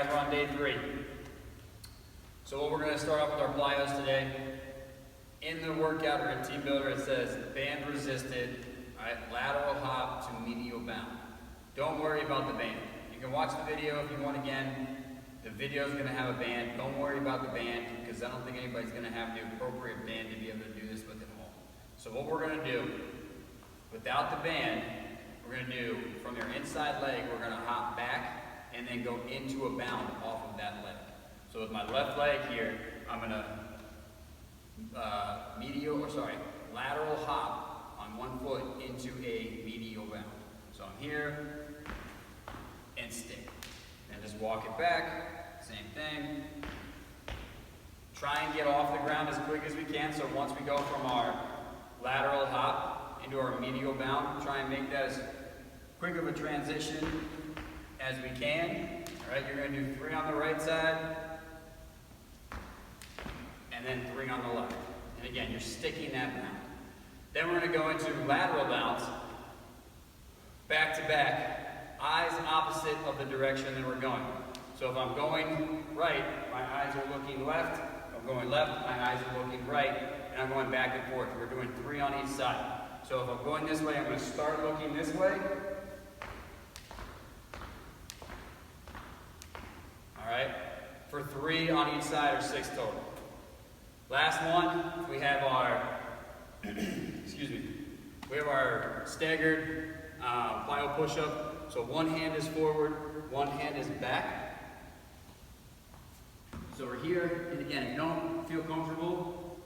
guys, we're on day 3. So what we're going to start off with our plyos today. In the workout or in Team Builder, it says band resisted, lateral hop to medial bound. Don't worry about the band. You can watch the video if you want again. The video is going to have a band. Don't worry about the band because I don't think anybody's going to have the appropriate band to be able to do this with at home. So what we're going to do, without the band, we're going to do from your inside leg, we're going to hop back and then go into a bound off of that leg. So with my left leg here, I'm going to lateral hop on one foot into a medial bound. So I'm here and stick. And just walk it back, same thing. Try and get off the ground as quick as we can. So once we go from our lateral hop into our medial bound, try and make that as quick of a transition as we can. All right, you're going to do 3 on the right side, and then 3 on the left. And again, you're sticking that bound. Then we're going to go into lateral bounds, back to back, eyes opposite of the direction that we're going. So if I'm going right, my eyes are looking left. If I'm going left, my eyes are looking right, and I'm going back and forth. We're doing 3 on each side. So if I'm going this way, I'm going to start looking this way. All right, for 3 on each side or 6 total. Last one, we have our, we have our staggered plyo push-up. So one hand is forward, one hand is back. So we're here, and again, if you don't feel comfortable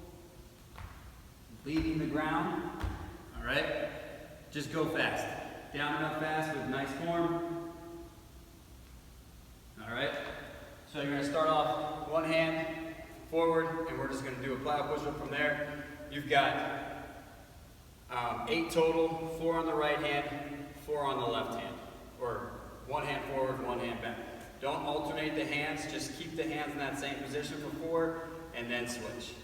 leaving the ground, all right, just go fast. Down and up fast with nice form. All right, so you're going to start off one hand forward, and we're just going to do a plyo push-up from there. You've got 8 total, 4 on the right hand, 4 on the left hand, or one hand forward, one hand back. Don't alternate the hands, just keep the hands in that same position for 4, and then switch.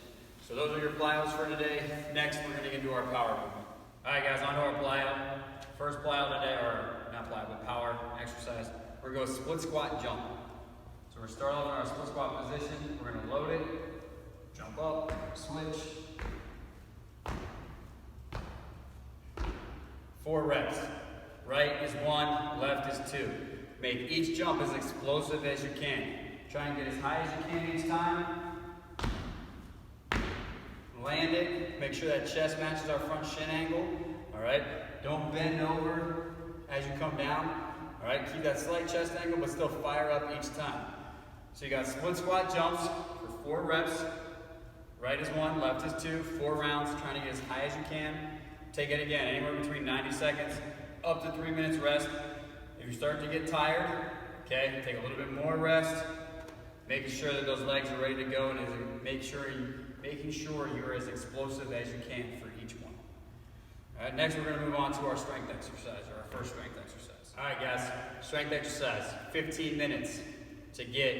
So those are your plyos for today. Next, we're going to get into our power movement. All right, guys, on to our plyo. First plyo today, or not plyo, but power exercise. We're going to go split squat jump. So we're starting off in our split squat position. We're going to load it, jump up, switch. 4 reps. Right is 1, left is 2. Make each jump as explosive as you can. Try and get as high as you can each time. Land it. Make sure that chest matches our front shin angle. All right. Don't bend over as you come down. All right. Keep that slight chest angle, but still fire up each time. So you got split squat jumps for 4 reps. Right is 1, left is 2. 4 rounds. Trying to get as high as you can. Take it again, anywhere between 90 seconds up to 3 minutes rest. If you start to get tired, okay, take a little bit more rest. Making sure that those legs are ready to go, and making sure you're as explosive as you can for each one. All right, next we're going to move on to our strength exercise, or our first strength exercise. All right, guys, strength exercise, 15 minutes to get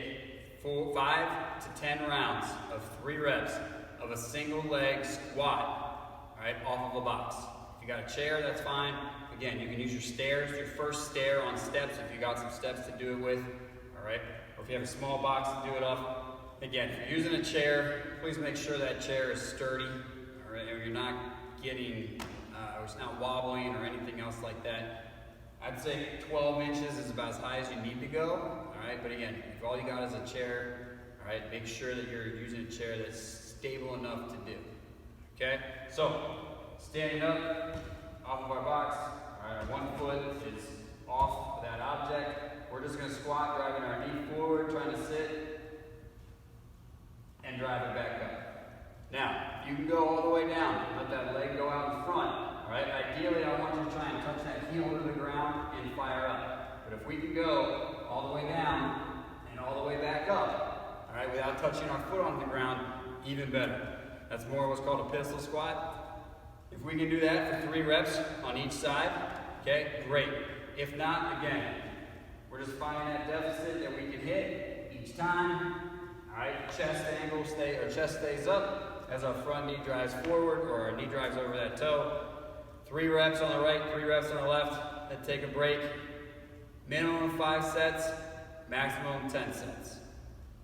5 to 10 rounds of 3 reps of a single leg squat, all right, off of a box. If you got a chair, that's fine. Again, you can use your stairs, your first stair on steps if you got some steps to do it with, all right? Or if you have a small box to do it off. Again, if you're using a chair, please make sure that chair is sturdy, all right? Or you're not getting, or it's not wobbling or anything else like that. I'd say 12 inches is about as high as you need to go, all right? But again, if all you got is a chair, all right, make sure that you're using a chair that's stable enough to do, okay? So, standing up off of our box, all right, our one foot is off that object. We're just going to squat, driving our knee forward, trying to sit, and drive it back up. Now, you can go all the way down, let that leg go out in front. All right, ideally, I want you to try and touch that heel to the ground and fire up. But if we can go all the way down and all the way back up, all right, without touching our foot on the ground, even better. That's more what's called a pistol squat. If we can do that for 3 reps on each side, okay, great. If not, again, we're just finding that deficit that we can hit each time. All right, chest stays up as our front knee drives forward, or our knee drives over that toe. 3 reps on the right, 3 reps on the left, then take a break. Minimum of 5 sets. maximum 10 sets.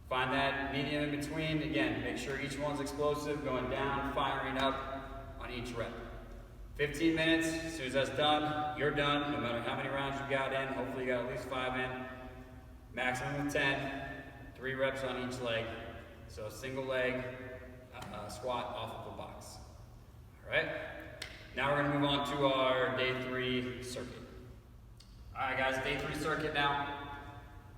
Find that medium in between. Again, make sure each one's explosive, going down, firing up on each rep. 15 minutes, as soon as that's done, you're done, no matter how many rounds you got in. Hopefully you got at least 5 in. Maximum of 10, 3 reps on each leg. So single leg squat off of the box. All right, now we're gonna move on to our day 3 circuit. All right guys, day 3 circuit now.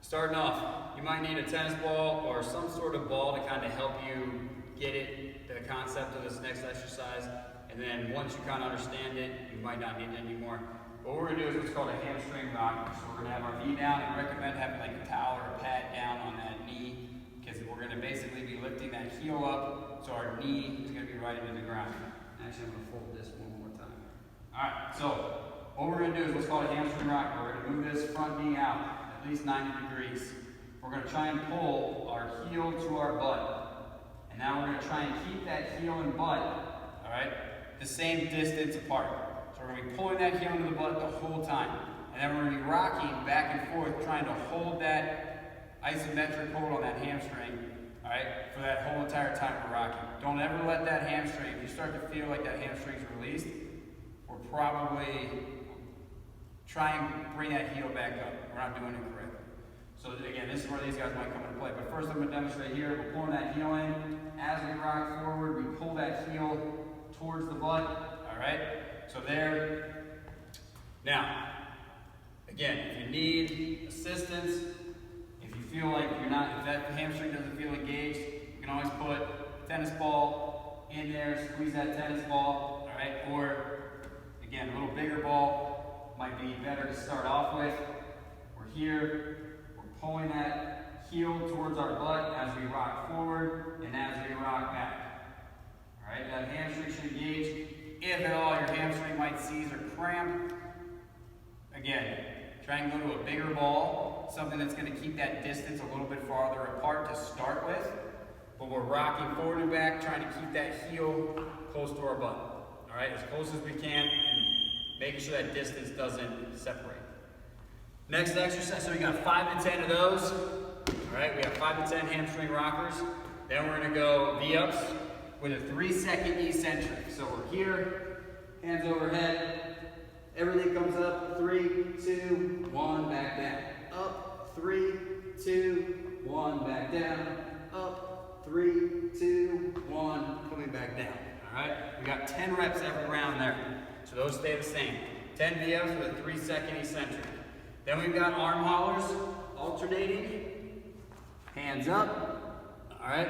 Starting off, you might need a tennis ball or some sort of ball to kind of help you get it, the concept of this next exercise. And then once you kind of understand it, you might not need it anymore. What we're gonna do is what's called a hamstring rocker. So we're gonna have our knee down and recommend having like a towel or a pad down on that knee, because we're gonna basically be lifting that heel up, so our knee is gonna be right into the ground. Actually, I'm gonna fold this one more time. All right, so what we're gonna do is what's called a hamstring rocker. We're gonna move this front knee out at least 90 degrees. We're gonna try and pull our heel to our butt. And now we're gonna try and keep that heel and butt, all right, the same distance apart. So we're gonna be pulling that heel into the butt the whole time. And then we're gonna be rocking back and forth, trying to hold that isometric hold on that hamstring, all right, for that whole entire time we're rocking. Don't ever let that hamstring, if you start to feel like that hamstring's released, we're probably try and bring that heel back up. We're not doing it correctly. So again, this is where these guys might come into play. But first I'm gonna demonstrate here. We're pulling that heel in. As we rock forward, we pull that heel towards the butt. All right, so there. Now, again, if you need assistance, if you feel like you're not, if that hamstring doesn't feel engaged, you can always put a tennis ball in there, squeeze that tennis ball, all right? Or, again, a little bigger ball might be better to start off with. We're here, we're pulling that heel towards our butt as we rock forward and as we rock back. All right, that hamstring should engage. If at all your hamstring might seize or cramp, again, try and go to a bigger ball, something that's going to keep that distance a little bit farther apart to start with. But we're rocking forward and back, trying to keep that heel close to our butt. All right, as close as we can, and making sure that distance doesn't separate. Next exercise, so we got 5 to 10 of those. All right, we have 5 to 10 hamstring rockers. Then we're gonna go V-ups with a 3-second eccentric. So we're here, hands overhead, everything comes up, 3, 2, 1, back down. Up, 3, 2, 1, back down. Up, 3, 2, 1, coming back down. All right, we got 10 reps every round there. So those stay the same. 10 V-ups with a 3-second eccentric. Then we've got arm haulers, alternating. Hands up. All right.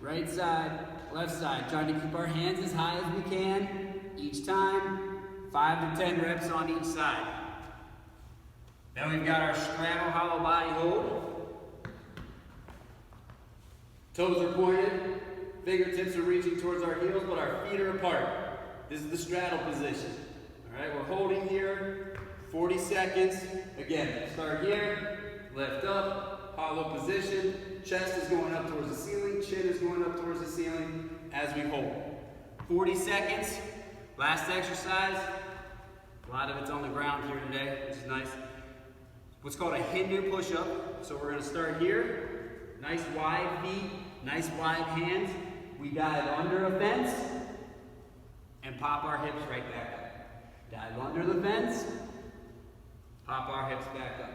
Right side, left side. Trying to keep our hands as high as we can each time. 5 to 10 reps on each side. Then we've got our straddle hollow body hold. Toes are pointed. Fingertips are reaching towards our heels, but our feet are apart. This is the straddle position. All right, we're holding here 40 seconds. Again, start here, lift up, hollow position. Chest is going up towards the ceiling, chin is going up towards the ceiling as we hold. 40 seconds. Last exercise. A lot of it's on the ground here today, which is nice. What's called a Hindu push-up. So we're going to start here. Nice wide feet, nice wide hands. We dive under a fence and pop our hips right back up. Dive under the fence, pop our hips back up.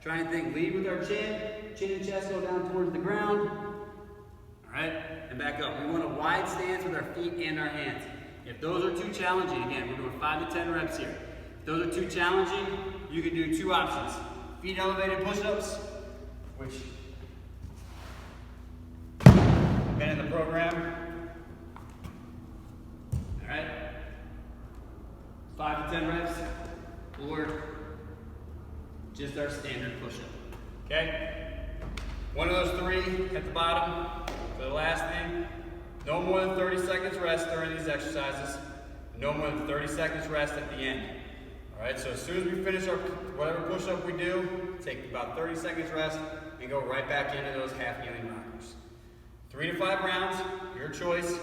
Try and think, lead with our chin and chest go down towards the ground. All right, and back up. We want a wide stance with our feet and our hands. If those are too challenging, again, we're doing 5 to 10 reps here. If those are too challenging, you can do 2 options. Feet elevated push-ups, which been in the program. All right, 5 to 10 reps, or just our standard push-up. Okay, one of those 3 at the bottom. For the last thing, no more than 30 seconds rest during these exercises. No more than 30 seconds rest at the end. All right, so as soon as we finish our whatever push-up we do, take about 30 seconds rest and go right back into those half kneeling rockers. 3 to 5 rounds, your choice.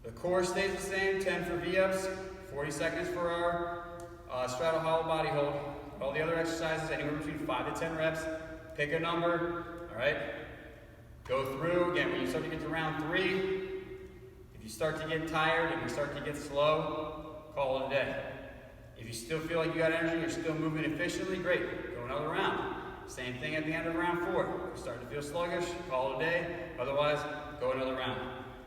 The core stays the same, 10 for V-ups, 40 seconds for our straddle hollow body hold. All the other exercises, anywhere between 5 to 10 reps. Pick a number, all right? Go through, again, when you start to get to round 3, if you start to get tired and you start to get slow, call it a day. If you still feel like you got energy, you're still moving efficiently, great, go another round. Same thing at the end of round 4. If you start to feel sluggish, call it a day. Otherwise, go another round.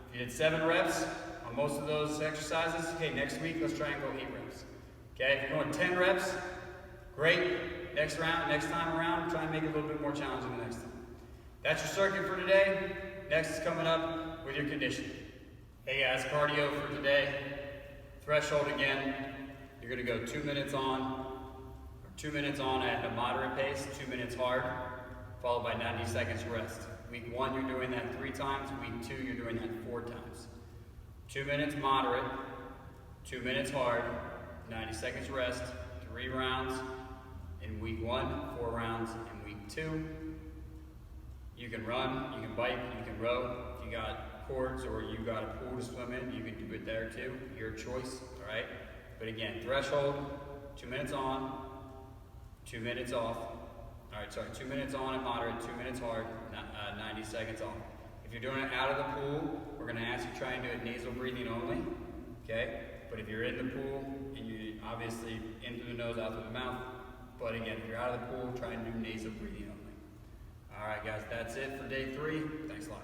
If you did 7 reps on most of those exercises, okay, next week, let's try and go 8 reps. Okay, if you're going 10 reps, great. Next time around, try and make it a little bit more challenging the next time. That's your circuit for today. Next is coming up with your conditioning. Hey guys, cardio for today. Threshold again. You're gonna go 2 minutes on, or 2 minutes on at a moderate pace, 2 minutes hard, followed by 90 seconds rest. Week 1, you're doing that 3 times. Week 2, you're doing that 4 times. 2 minutes moderate, 2 minutes hard, 90 seconds rest, 3 rounds in week 1, 4 rounds in week 2. You can run, you can bike, you can row. If you got cords or you got a pool to swim in, you can do it there too. Your choice, all right? But again, threshold, 2 minutes on, 2 minutes off. All right, sorry, 2 minutes on at moderate, 2 minutes hard, 90 seconds off. If you're doing it out of the pool, we're gonna ask you try and do it nasal breathing only, okay? But if you're in the pool, and you obviously in through the nose, out through the mouth, but again, if you're out of the pool, try and do nasal breathing only. All right, guys, that's it for day 3. Thanks a lot.